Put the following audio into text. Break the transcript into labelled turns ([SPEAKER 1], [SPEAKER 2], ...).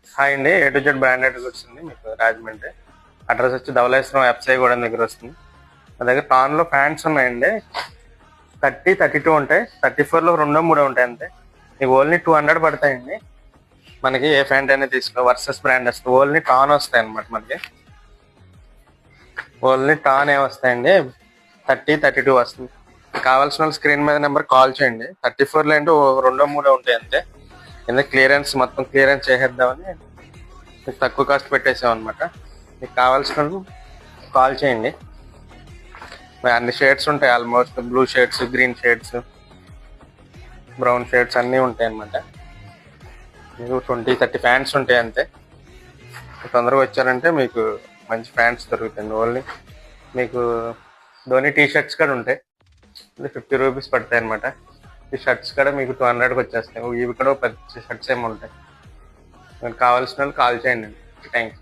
[SPEAKER 1] Hi అండి, A to Z branded వస్తుంది మీకు రాజమండ్రి. అడ్రస్ వచ్చి ధవళేశ్వరం ఎఫ్సఐ కూడా దగ్గర వస్తుంది. మా దగ్గర టాన్లో ప్యాంట్స్ ఉన్నాయండి. 32 ఉంటాయి. 34లో రెండో మూడో ఉంటాయి అంతే. మీకు ఓన్లీ 200 పడతాయండి. మనకి ఏ ప్యాంట్ అయినా తీసుకో, వర్సెస్ బ్రాండ్ వస్తుంది. ఓన్లీ టాన్ వస్తాయి అనమాట. మనకి ఓన్లీ టాన్ వస్తాయండి. 32 వస్తుంది. కావాల్సిన వాళ్ళు స్క్రీన్ మీద నెంబర్ కాల్ చేయండి. 34లో ఏంటో రెండో మూడో ఉంటాయి అంతే. కింద క్లియరెన్స్ మొత్తం క్లియరెన్స్ చేసేద్దామని మీకు తక్కువ కాస్ట్ పెట్టేసాం అనమాట. మీకు కావాల్సిన కాల్ చేయండి. అన్ని షేడ్స్ ఉంటాయి. Almost blue shades, green shades, brown shades అన్నీ ఉంటాయి అనమాట. మీకు 20-30 ప్యాంట్స్ ఉంటాయి అంతే. తొందరగా వచ్చారంటే మీకు మంచి ప్యాంట్స్ దొరుకుతాయి. ఓన్లీ మీకు ధోని టీ షర్ట్స్ కూడా ఉంటాయి. 50 రూపీస్ పడతాయి అనమాట. ఈ షర్ట్స్ కూడా మీకు 200కి వచ్చేస్తాయి. ఇవి కూడా 10 షర్ట్స్ ఏమి ఉంటాయి. మీకు కావాల్సిన వాళ్ళు కాల్ చేయండి. థ్యాంక్స్.